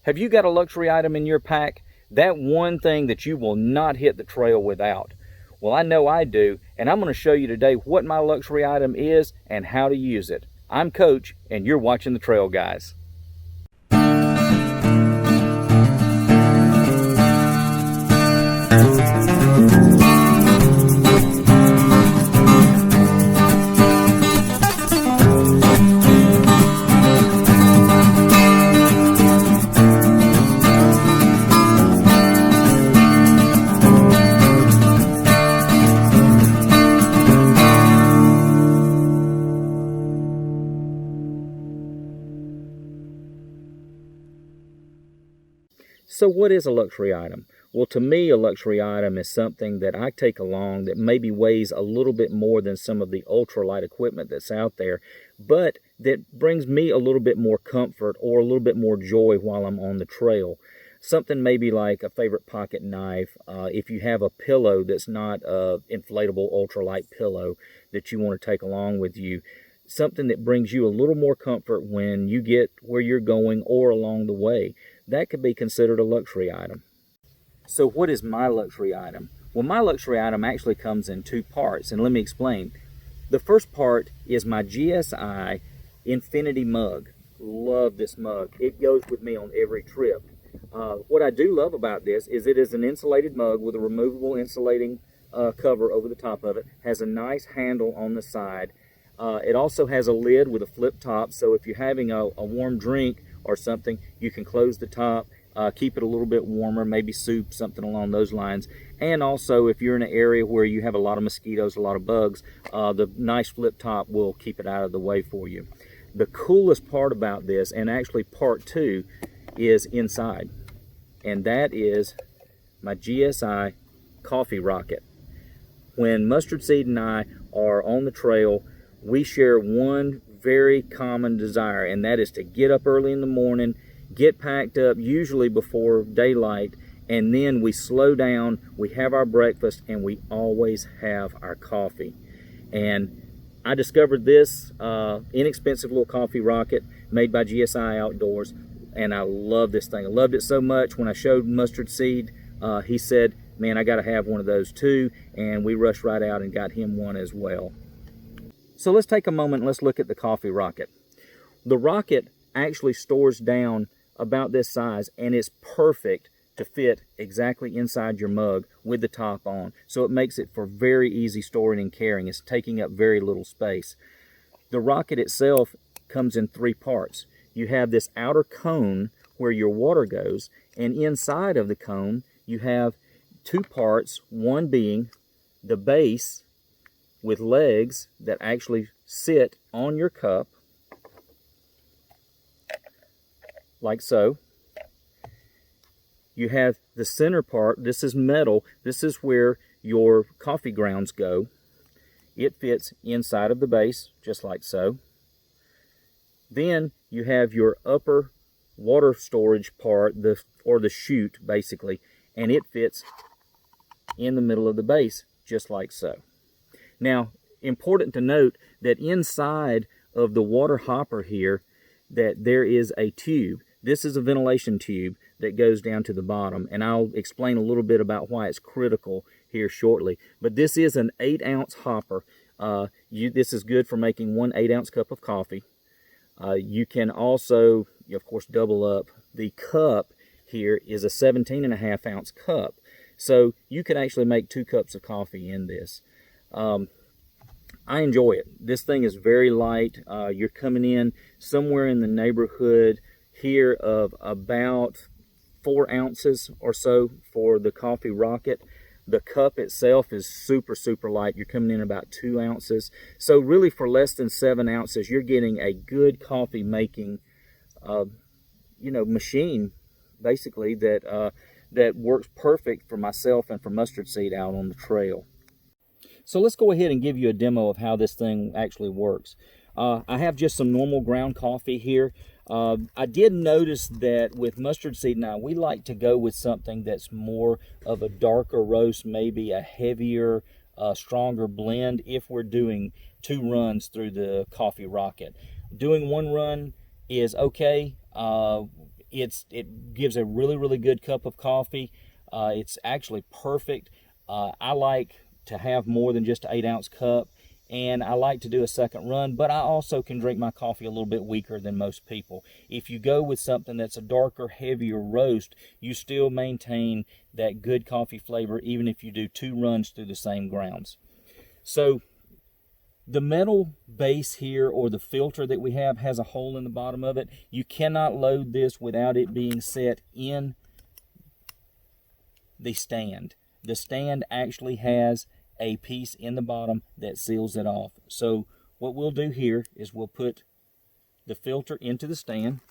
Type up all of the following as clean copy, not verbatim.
Have you got a luxury item in your pack? That one thing that you will not hit the trail without? Well, I know I do, and I'm going to show you today what my luxury item is and how to use it. I'm Coach, and you're watching The Trail Guys. So what is a luxury item? Well, to me, a luxury item is something that I take along that maybe weighs a little bit more than some of the ultralight equipment that's out there, but that brings me a little bit more comfort or a little bit more joy while I'm on the trail. Something maybe like a favorite pocket knife. If you have a pillow that's not an inflatable ultralight pillow that you want to take along with you, something that brings you a little more comfort when you get where you're going or along the way. That could be considered a luxury item. So what is my luxury item? Well, my luxury item actually comes in two parts, and let me explain. The first part is my GSI Infinity mug. Love this mug. It goes with me on every trip. What I do love about this is it is an insulated mug with a removable insulating cover over the top of it. Has a nice handle on the side. It also has a lid with a flip top, so if you're having a warm drink or something, you can close the top, keep it a little bit warmer, maybe soup, something along those lines. And also, if you're in an area where you have a lot of mosquitoes, a lot of bugs, the nice flip top will keep it out of the way for you. The coolest part about this, and actually part two, is inside. And that is my GSI coffee rocket. When Mustard Seed and I are on the trail, we share one very common desire, and that is to get up early in the morning, get packed up usually before daylight, and then we slow down, we have our breakfast, and we always have our coffee. And I discovered this inexpensive little coffee rocket made by GSI Outdoors, and I love this thing. I loved it so much when I showed Mustard Seed, he said, man, I got to have one of those too, and we rushed right out and got him one as well. So let's take a moment and let's look at the coffee rocket. The rocket actually stores down about this size, and it's perfect to fit exactly inside your mug with the top on. So it makes it for very easy storing and carrying. It's taking up very little space. The rocket itself comes in three parts. You have this outer cone where your water goes, and inside of the cone you have two parts, one being the base with legs that actually sit on your cup, like so. You have the center part. This is metal. This is where your coffee grounds go. It fits inside of the base, just like so. Then you have your upper water storage part, or the chute, basically, and it fits in the middle of the base, just like so. Now, important to note that inside of the water hopper here, that there is a tube. This is a ventilation tube that goes down to the bottom, and I'll explain a little bit about why it's critical here shortly. But this is an 8-ounce hopper. This is good for making 1 8-ounce cup of coffee. You can also, of course, double up. The cup here is a 17.5-ounce cup. So you can actually make 2 cups of coffee in this. I enjoy it. This thing is very light. You're coming in somewhere in the neighborhood here of about 4 ounces or so for the coffee rocket. The cup itself is super, super light. You're coming in about 2 ounces. So really for less than 7 ounces, you're getting a good coffee making, machine, basically, that works perfect for myself and for Mustard Seed out on the trail. So let's go ahead and give you a demo of how this thing actually works. I have just some normal ground coffee here. I did notice that with Mustard Seed now, we like to go with something that's more of a darker roast, maybe a heavier, stronger blend if we're doing 2 runs through the coffee rocket. Doing 1 run is okay. it gives a really, really good cup of coffee. It's actually perfect. I like to have more than just an 8-ounce cup, and I like to do a second run, but I also can drink my coffee a little bit weaker than most people. If you go with something that's a darker, heavier roast, you still maintain that good coffee flavor even if you do 2 runs through the same grounds. So the metal base here, or the filter that we have, has a hole in the bottom of it. You cannot load this without it being set in the stand. The stand actually has a piece in the bottom that seals it off. So what we'll do here is we'll put the filter into the stand.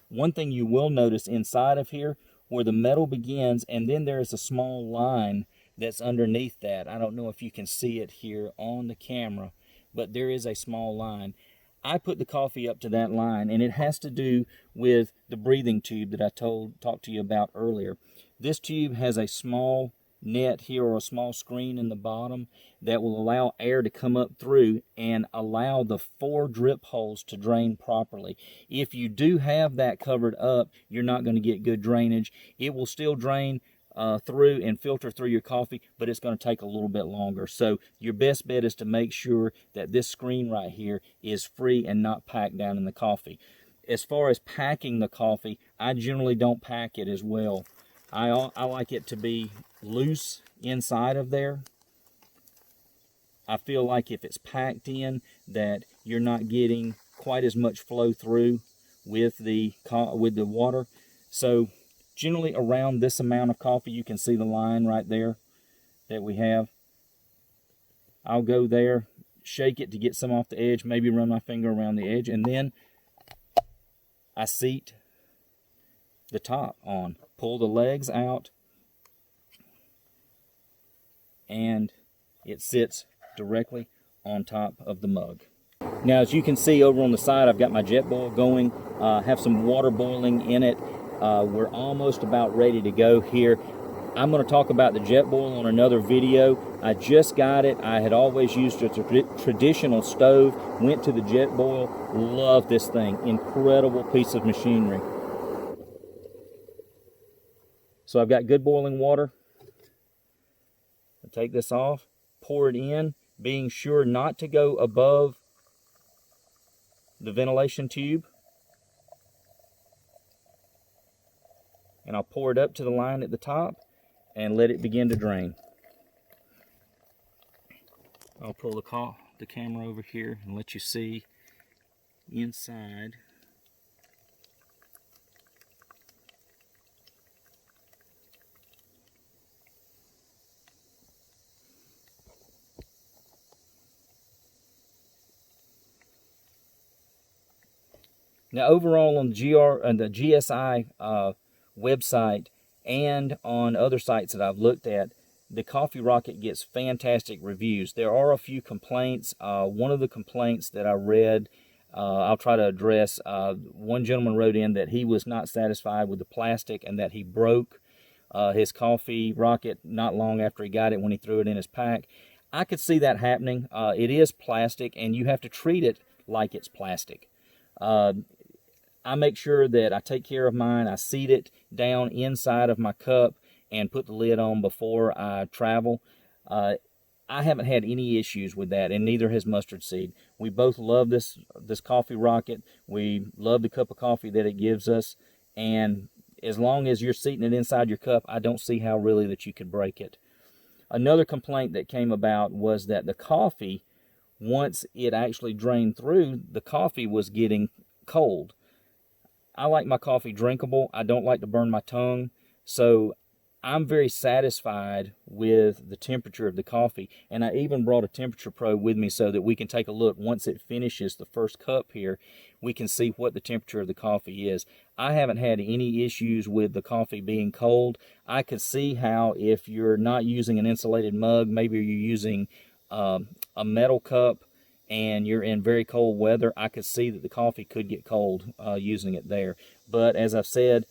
One thing you will notice inside of here, where the metal begins, and then there is a small line that's underneath that. I don't know if you can see it here on the camera, but there is a small line. I put the coffee up to that line, and it has to do with the breathing tube that I talked to you about earlier. This tube has a small net here, or a small screen in the bottom, that will allow air to come up through and allow the 4 drip holes to drain properly. If you do have that covered up, you're not going to get good drainage. It will still drain through and filter through your coffee, but it's going to take a little bit longer. So your best bet is to make sure that this screen right here is free and not packed down in the coffee. As far as packing the coffee, I generally don't pack it as well. I like it to be loose inside of there. I feel like if it's packed in, that you're not getting quite as much flow through with the water. So generally around this amount of coffee, you can see the line right there that we have. I'll go there, shake it to get some off the edge, maybe run my finger around the edge, and then I seat the top on. Pull the legs out, and it sits directly on top of the mug. Now, as you can see over on the side, I've got my jet boil going, have some water boiling in it. We're almost about ready to go here. I'm going to talk about the jet boil on another video. I just got it. I had always used a traditional stove, went to the jet boil, love this thing. Incredible piece of machinery. So I've got good boiling water. I'll take this off, pour it in, being sure not to go above the ventilation tube. And I'll pour it up to the line at the top and let it begin to drain. I'll pull the camera over here and let you see inside. Now, overall on the GSI website and on other sites that I've looked at, the Coffee Rocket gets fantastic reviews. There are a few complaints. One of the complaints that I read, I'll try to address. One gentleman wrote in that he was not satisfied with the plastic and that he broke his Coffee Rocket not long after he got it when he threw it in his pack. I could see that happening. It is plastic, and you have to treat it like it's plastic. I make sure that I take care of mine. I seat it down inside of my cup and put the lid on before I travel. I haven't had any issues with that, and neither has Mustard Seed. We both love this Coffee Rocket. We love the cup of coffee that it gives us, and as long as you're seating it inside your cup, I don't see how really that you could break it. Another complaint that came about was that the coffee, once it actually drained through, the coffee was getting cold. I like my coffee drinkable. I don't like to burn my tongue. So I'm very satisfied with the temperature of the coffee. And I even brought a temperature probe with me so that we can take a look. Once it finishes the first cup here, we can see what the temperature of the coffee is. I haven't had any issues with the coffee being cold. I could see how if you're not using an insulated mug, maybe you're using a metal cup, and you're in very cold weather, I could see that the coffee could get cold using it there. But as I've said,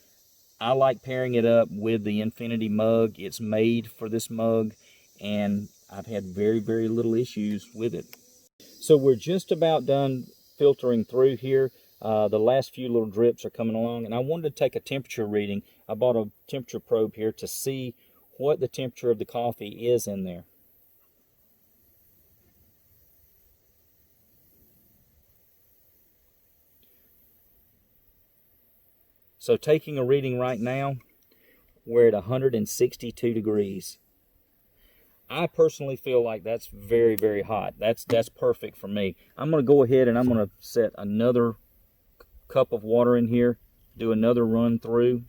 I like pairing it up with the Infinity mug. It's made for this mug, and I've had very, very little issues with it. So we're just about done filtering through here. The last few little drips are coming along, and I wanted to take a temperature reading. I bought a temperature probe here to see what the temperature of the coffee is in there. So taking a reading right now, we're at 162 degrees. I personally feel like that's very, very hot. That's perfect for me. I'm going to go ahead and I'm going to set another cup of water in here, do another run through.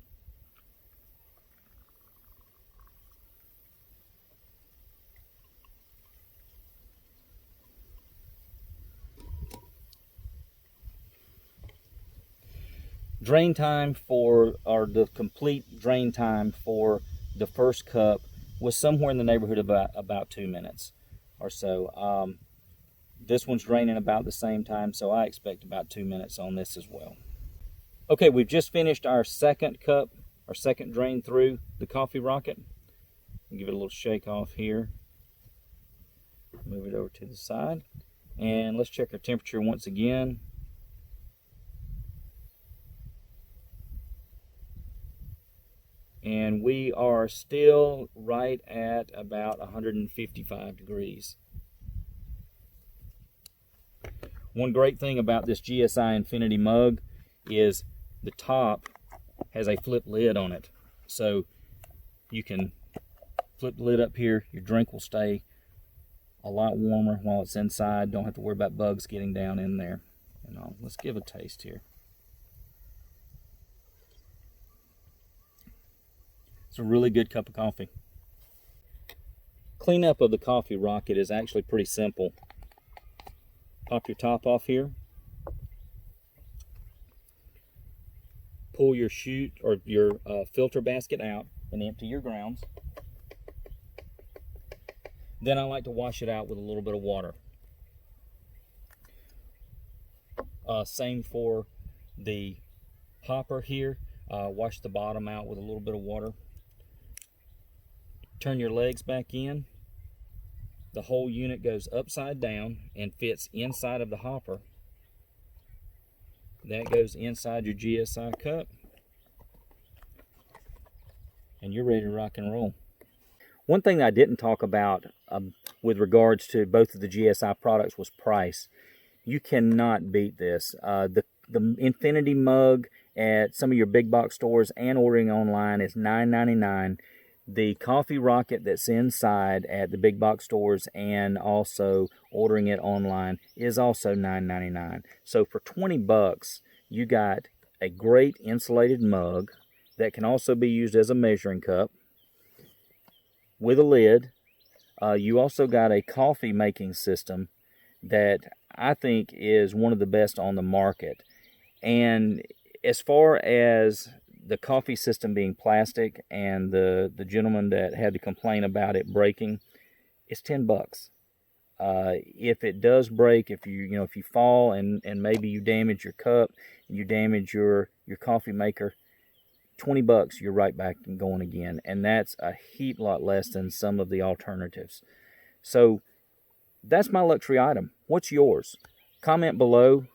Drain time for, or the complete drain time for the first cup was somewhere in the neighborhood of about 2 minutes or so. This one's draining about the same time, so I expect about 2 minutes on this as well. Okay, we've just finished our second cup, our second drain through the coffee rocket. Give it a little shake off here. Move it over to the side. And let's check our temperature once again. And we are still right at about 155 degrees. One great thing about this GSI Infinity mug is the top has a flip lid on it. So you can flip the lid up here, your drink will stay a lot warmer while it's inside. Don't have to worry about bugs getting down in there. And let's give a taste here. It's a really good cup of coffee. Cleanup of the coffee rocket is actually pretty simple. Pop your top off here. Pull your chute or your filter basket out and empty your grounds. Then I like to wash it out with a little bit of water. Same for the hopper here. Wash the bottom out with a little bit of water. Turn your legs back in. The whole unit goes upside down and fits inside of the hopper. That goes inside your GSI cup. And you're ready to rock and roll. One thing that I didn't talk about with regards to both of the GSI products was price. You cannot beat this. The Infinity mug at some of your big box stores and ordering online is $9.99. The coffee rocket that's inside at the big box stores and also ordering it online is also $9.99. So for 20 bucks, you got a great insulated mug that can also be used as a measuring cup with a lid. You also got a coffee making system that I think is one of the best on the market. And as far as the coffee system being plastic and the gentleman that had to complain about it breaking, it's 10 bucks. If it does break, if you fall and maybe you damage your cup, you damage your coffee maker, 20 bucks, you're right back and going again. And that's a heap lot less than some of the alternatives. So that's my luxury item. What's yours? Comment below.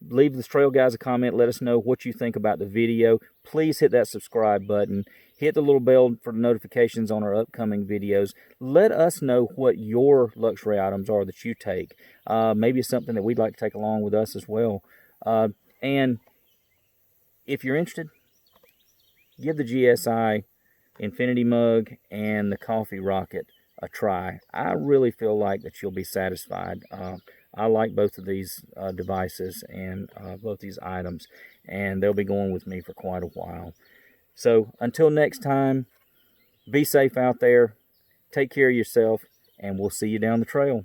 Leave the Trail Guys a comment. Let us know what you think about the video. Please hit that subscribe button. Hit the little bell for notifications on our upcoming videos. Let us know what your luxury items are that you take. Maybe it's something that we'd like to take along with us as well. And if you're interested, give the GSI Infinity mug and the coffee rocket a try. I really feel like that you'll be satisfied. I like both of these devices and both these items, and they'll be going with me for quite a while. So until next time, be safe out there, take care of yourself, and we'll see you down the trail.